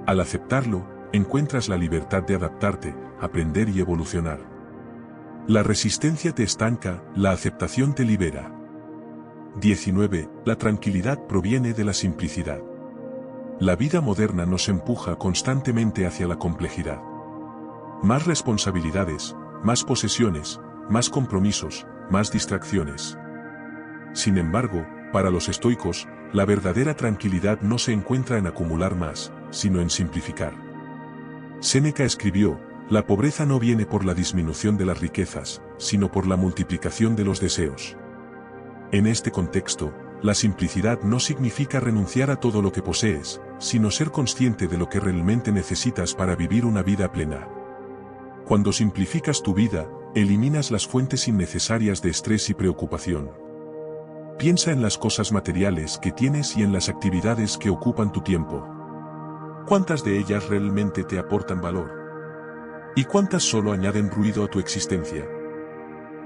Al aceptarlo, encuentras la libertad de adaptarte, aprender y evolucionar. La resistencia te estanca, la aceptación te libera. 19. La tranquilidad proviene de la simplicidad. La vida moderna nos empuja constantemente hacia la complejidad. Más responsabilidades, más posesiones, más compromisos, más distracciones. Sin embargo, para los estoicos, la verdadera tranquilidad no se encuentra en acumular más, sino en simplificar. Séneca escribió, la pobreza no viene por la disminución de las riquezas, sino por la multiplicación de los deseos. En este contexto, la simplicidad no significa renunciar a todo lo que posees, sino ser consciente de lo que realmente necesitas para vivir una vida plena. Cuando simplificas tu vida, eliminas las fuentes innecesarias de estrés y preocupación. Piensa en las cosas materiales que tienes y en las actividades que ocupan tu tiempo. ¿Cuántas de ellas realmente te aportan valor? ¿Y cuántas solo añaden ruido a tu existencia?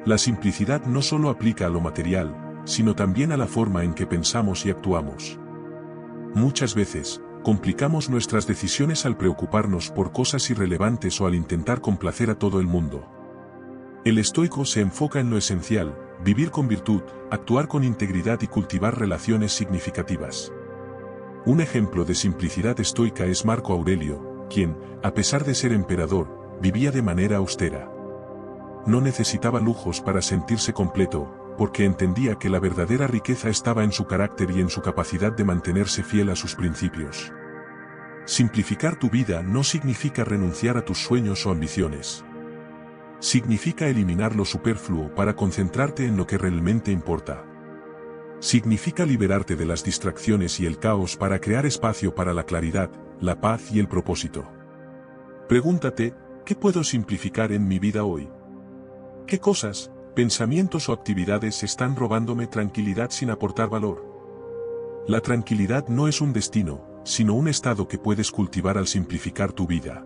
La simplicidad no solo aplica a lo material, sino también a la forma en que pensamos y actuamos. Muchas veces, complicamos nuestras decisiones al preocuparnos por cosas irrelevantes o al intentar complacer a todo el mundo. El estoico se enfoca en lo esencial, vivir con virtud, actuar con integridad y cultivar relaciones significativas. Un ejemplo de simplicidad estoica es Marco Aurelio, quien, a pesar de ser emperador, vivía de manera austera. No necesitaba lujos para sentirse completo, porque entendía que la verdadera riqueza estaba en su carácter y en su capacidad de mantenerse fiel a sus principios. Simplificar tu vida no significa renunciar a tus sueños o ambiciones. Significa eliminar lo superfluo para concentrarte en lo que realmente importa. Significa liberarte de las distracciones y el caos para crear espacio para la claridad, la paz y el propósito. Pregúntate, ¿qué puedo simplificar en mi vida hoy? ¿Qué cosas, pensamientos o actividades están robándome tranquilidad sin aportar valor? La tranquilidad no es un destino, sino un estado que puedes cultivar al simplificar tu vida.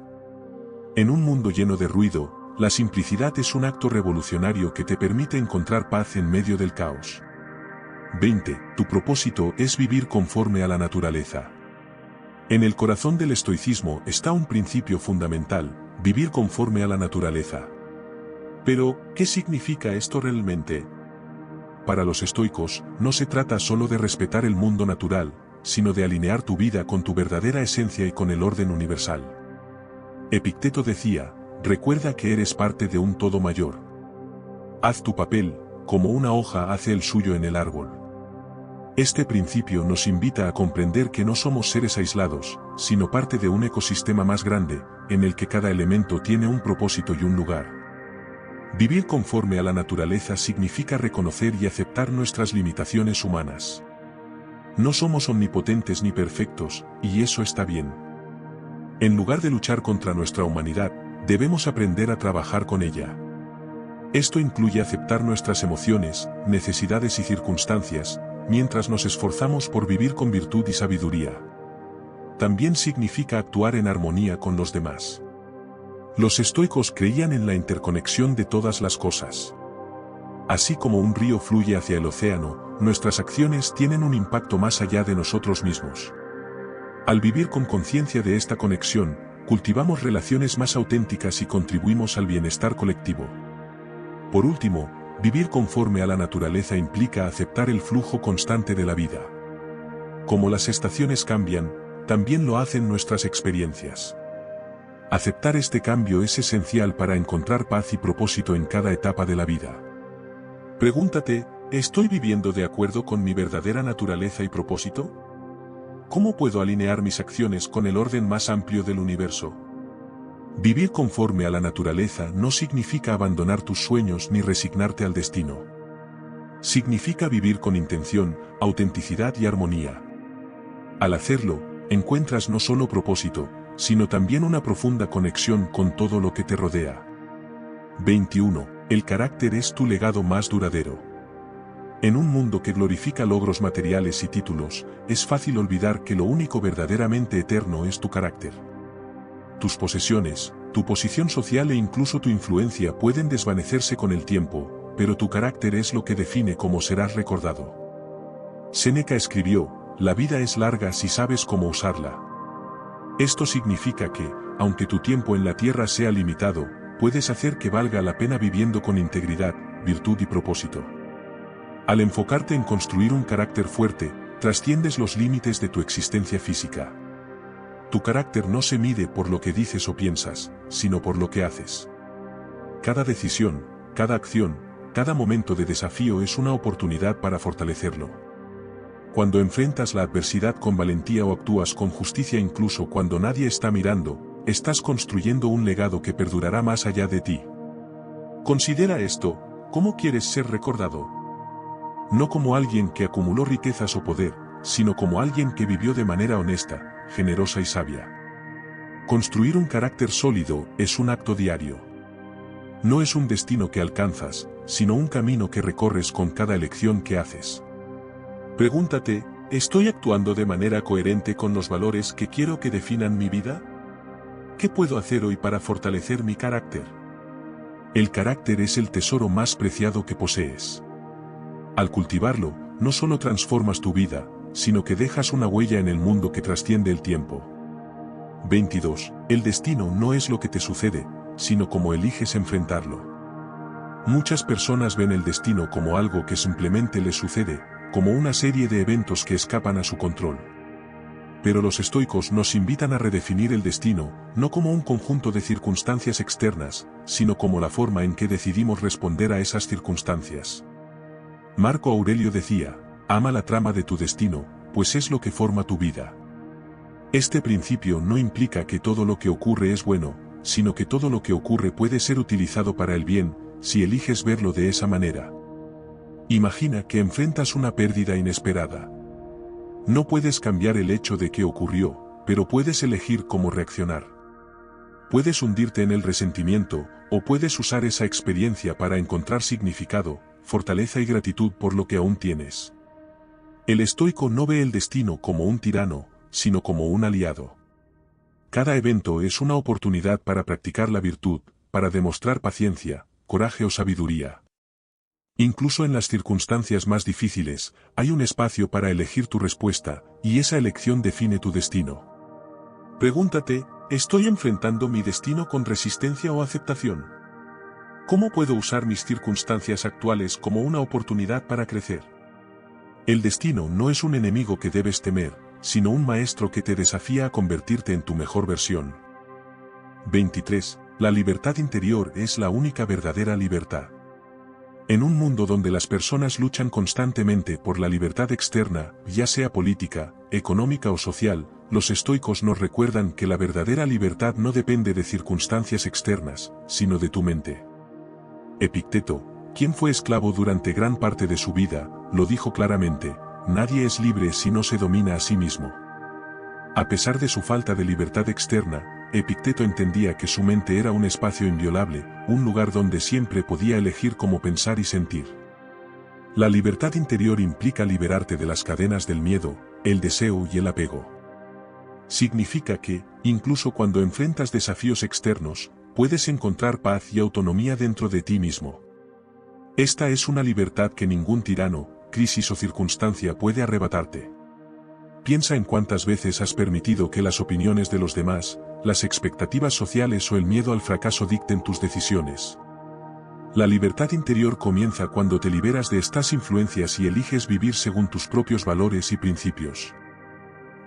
En un mundo lleno de ruido, la simplicidad es un acto revolucionario que te permite encontrar paz en medio del caos. 20. Tu propósito es vivir conforme a la naturaleza. En el corazón del estoicismo está un principio fundamental: vivir conforme a la naturaleza. Pero, ¿qué significa esto realmente? Para los estoicos, no se trata solo de respetar el mundo natural, sino de alinear tu vida con tu verdadera esencia y con el orden universal. Epicteto decía: recuerda que eres parte de un todo mayor. Haz tu papel, como una hoja hace el suyo en el árbol. Este principio nos invita a comprender que no somos seres aislados, sino parte de un ecosistema más grande, en el que cada elemento tiene un propósito y un lugar. Vivir conforme a la naturaleza significa reconocer y aceptar nuestras limitaciones humanas. No somos omnipotentes ni perfectos, y eso está bien. En lugar de luchar contra nuestra humanidad, debemos aprender a trabajar con ella. Esto incluye aceptar nuestras emociones, necesidades y circunstancias, mientras nos esforzamos por vivir con virtud y sabiduría. También significa actuar en armonía con los demás. Los estoicos creían en la interconexión de todas las cosas. Así como un río fluye hacia el océano, nuestras acciones tienen un impacto más allá de nosotros mismos. Al vivir con conciencia de esta conexión, cultivamos relaciones más auténticas y contribuimos al bienestar colectivo. Por último, vivir conforme a la naturaleza implica aceptar el flujo constante de la vida. Como las estaciones cambian, también lo hacen nuestras experiencias. Aceptar este cambio es esencial para encontrar paz y propósito en cada etapa de la vida. Pregúntate: ¿estoy viviendo de acuerdo con mi verdadera naturaleza y propósito? ¿Cómo puedo alinear mis acciones con el orden más amplio del universo? Vivir conforme a la naturaleza no significa abandonar tus sueños ni resignarte al destino. Significa vivir con intención, autenticidad y armonía. Al hacerlo, encuentras no solo propósito, sino también una profunda conexión con todo lo que te rodea. 21. El carácter es tu legado más duradero. En un mundo que glorifica logros materiales y títulos, es fácil olvidar que lo único verdaderamente eterno es tu carácter. Tus posesiones, tu posición social e incluso tu influencia pueden desvanecerse con el tiempo, pero tu carácter es lo que define cómo serás recordado. Séneca escribió: la vida es larga si sabes cómo usarla. Esto significa que, aunque tu tiempo en la tierra sea limitado, puedes hacer que valga la pena viviendo con integridad, virtud y propósito. Al enfocarte en construir un carácter fuerte, trasciendes los límites de tu existencia física. Tu carácter no se mide por lo que dices o piensas, sino por lo que haces. Cada decisión, cada acción, cada momento de desafío es una oportunidad para fortalecerlo. Cuando enfrentas la adversidad con valentía o actúas con justicia incluso cuando nadie está mirando, estás construyendo un legado que perdurará más allá de ti. Considera esto: ¿cómo quieres ser recordado? No como alguien que acumuló riquezas o poder, sino como alguien que vivió de manera honesta, generosa y sabia. Construir un carácter sólido es un acto diario. No es un destino que alcanzas, sino un camino que recorres con cada elección que haces. Pregúntate: ¿estoy actuando de manera coherente con los valores que quiero que definan mi vida? ¿Qué puedo hacer hoy para fortalecer mi carácter? El carácter es el tesoro más preciado que posees. Al cultivarlo, no solo transformas tu vida, sino que dejas una huella en el mundo que trasciende el tiempo. 22. El destino no es lo que te sucede, sino cómo eliges enfrentarlo. Muchas personas ven el destino como algo que simplemente les sucede, como una serie de eventos que escapan a su control. Pero los estoicos nos invitan a redefinir el destino, no como un conjunto de circunstancias externas, sino como la forma en que decidimos responder a esas circunstancias. Marco Aurelio decía: ama la trama de tu destino, pues es lo que forma tu vida. Este principio no implica que todo lo que ocurre es bueno, sino que todo lo que ocurre puede ser utilizado para el bien, si eliges verlo de esa manera. Imagina que enfrentas una pérdida inesperada. No puedes cambiar el hecho de que ocurrió, pero puedes elegir cómo reaccionar. Puedes hundirte en el resentimiento, o puedes usar esa experiencia para encontrar significado, fortaleza y gratitud por lo que aún tienes. El estoico no ve el destino como un tirano, sino como un aliado. Cada evento es una oportunidad para practicar la virtud, para demostrar paciencia, coraje o sabiduría. Incluso en las circunstancias más difíciles, hay un espacio para elegir tu respuesta, y esa elección define tu destino. Pregúntate, ¿estoy enfrentando mi destino con resistencia o aceptación? ¿Cómo puedo usar mis circunstancias actuales como una oportunidad para crecer? El destino no es un enemigo que debes temer, sino un maestro que te desafía a convertirte en tu mejor versión. 23. La libertad interior es la única verdadera libertad. En un mundo donde las personas luchan constantemente por la libertad externa, ya sea política, económica o social, los estoicos nos recuerdan que la verdadera libertad no depende de circunstancias externas, sino de tu mente. Epicteto, quien fue esclavo durante gran parte de su vida, lo dijo claramente: nadie es libre si no se domina a sí mismo. A pesar de su falta de libertad externa, Epicteto entendía que su mente era un espacio inviolable, un lugar donde siempre podía elegir cómo pensar y sentir. La libertad interior implica liberarte de las cadenas del miedo, el deseo y el apego. Significa que, incluso cuando enfrentas desafíos externos, puedes encontrar paz y autonomía dentro de ti mismo. Esta es una libertad que ningún tirano, crisis o circunstancia puede arrebatarte. Piensa en cuántas veces has permitido que las opiniones de los demás, las expectativas sociales o el miedo al fracaso dicten tus decisiones. La libertad interior comienza cuando te liberas de estas influencias y eliges vivir según tus propios valores y principios.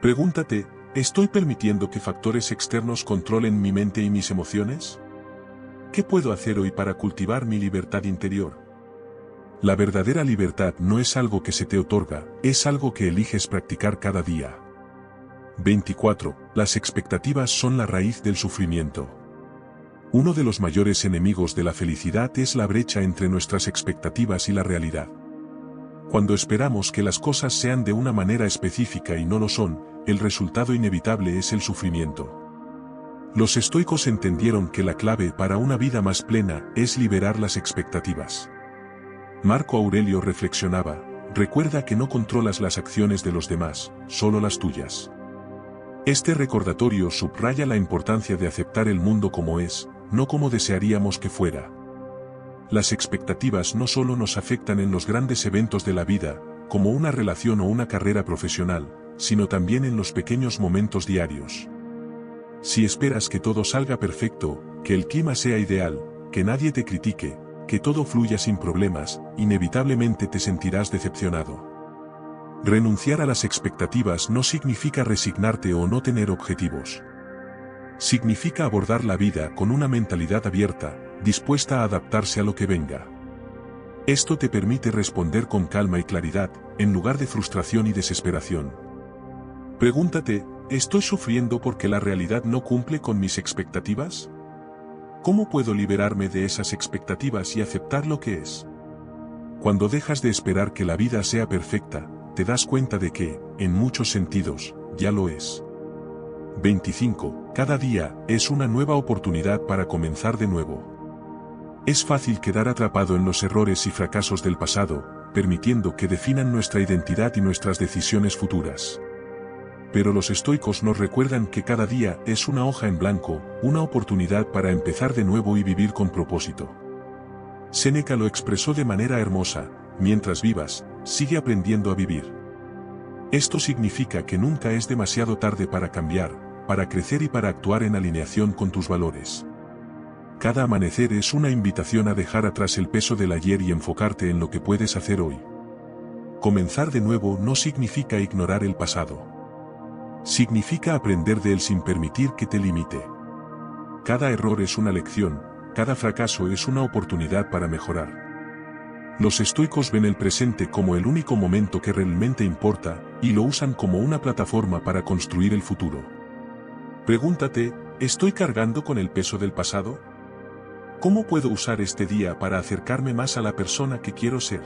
Pregúntate, ¿estoy permitiendo que factores externos controlen mi mente y mis emociones? ¿Qué puedo hacer hoy para cultivar mi libertad interior? La verdadera libertad no es algo que se te otorga, es algo que eliges practicar cada día. 24. Las expectativas son la raíz del sufrimiento. Uno de los mayores enemigos de la felicidad es la brecha entre nuestras expectativas y la realidad. Cuando esperamos que las cosas sean de una manera específica y no lo son, el resultado inevitable es el sufrimiento. Los estoicos entendieron que la clave para una vida más plena es liberar las expectativas. Marco Aurelio reflexionaba: recuerda que no controlas las acciones de los demás, solo las tuyas. Este recordatorio subraya la importancia de aceptar el mundo como es, no como desearíamos que fuera. Las expectativas no solo nos afectan en los grandes eventos de la vida, como una relación o una carrera profesional, sino también en los pequeños momentos diarios. Si esperas que todo salga perfecto, que el clima sea ideal, que nadie te critique, que todo fluya sin problemas, inevitablemente te sentirás decepcionado. Renunciar a las expectativas no significa resignarte o no tener objetivos. Significa abordar la vida con una mentalidad abierta, dispuesta a adaptarse a lo que venga. Esto te permite responder con calma y claridad, en lugar de frustración y desesperación. Pregúntate, ¿estoy sufriendo porque la realidad no cumple con mis expectativas? ¿Cómo puedo liberarme de esas expectativas y aceptar lo que es? Cuando dejas de esperar que la vida sea perfecta, te das cuenta de que, en muchos sentidos, ya lo es. 25. Cada día es una nueva oportunidad para comenzar de nuevo. Es fácil quedar atrapado en los errores y fracasos del pasado, permitiendo que definan nuestra identidad y nuestras decisiones futuras. Pero los estoicos nos recuerdan que cada día es una hoja en blanco, una oportunidad para empezar de nuevo y vivir con propósito. Séneca lo expresó de manera hermosa: mientras vivas, sigue aprendiendo a vivir. Esto significa que nunca es demasiado tarde para cambiar, para crecer y para actuar en alineación con tus valores. Cada amanecer es una invitación a dejar atrás el peso del ayer y enfocarte en lo que puedes hacer hoy. Comenzar de nuevo no significa ignorar el pasado. Significa aprender de él sin permitir que te limite. Cada error es una lección, cada fracaso es una oportunidad para mejorar. Los estoicos ven el presente como el único momento que realmente importa, y lo usan como una plataforma para construir el futuro. Pregúntate, ¿estoy cargando con el peso del pasado? ¿Cómo puedo usar este día para acercarme más a la persona que quiero ser?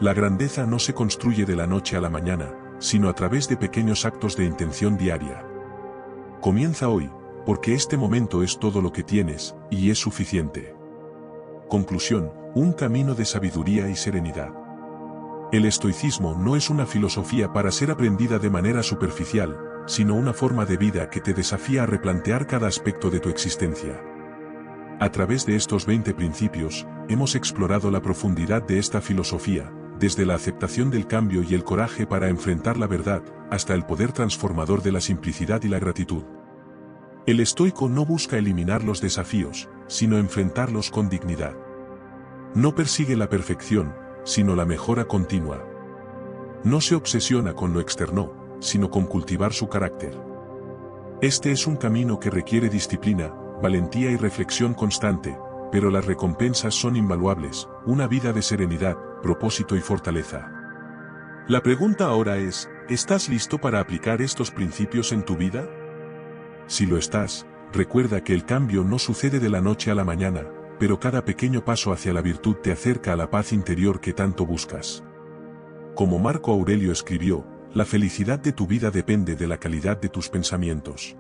La grandeza no se construye de la noche a la mañana, sino a través de pequeños actos de intención diaria. Comienza hoy, porque este momento es todo lo que tienes, y es suficiente. Conclusión: un camino de sabiduría y serenidad. El estoicismo no es una filosofía para ser aprendida de manera superficial, sino una forma de vida que te desafía a replantear cada aspecto de tu existencia. A través de estos 20 principios, hemos explorado la profundidad de esta filosofía, desde la aceptación del cambio y el coraje para enfrentar la verdad, hasta el poder transformador de la simplicidad y la gratitud. El estoico no busca eliminar los desafíos, sino enfrentarlos con dignidad. No persigue la perfección, sino la mejora continua. No se obsesiona con lo externo, sino con cultivar su carácter. Este es un camino que requiere disciplina, valentía y reflexión constante, pero las recompensas son invaluables, una vida de serenidad, propósito y fortaleza. La pregunta ahora es, ¿estás listo para aplicar estos principios en tu vida? Si lo estás, recuerda que el cambio no sucede de la noche a la mañana, pero cada pequeño paso hacia la virtud te acerca a la paz interior que tanto buscas. Como Marco Aurelio escribió, la felicidad de tu vida depende de la calidad de tus pensamientos.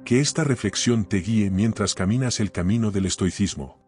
Que esta reflexión te guíe mientras caminas el camino del estoicismo.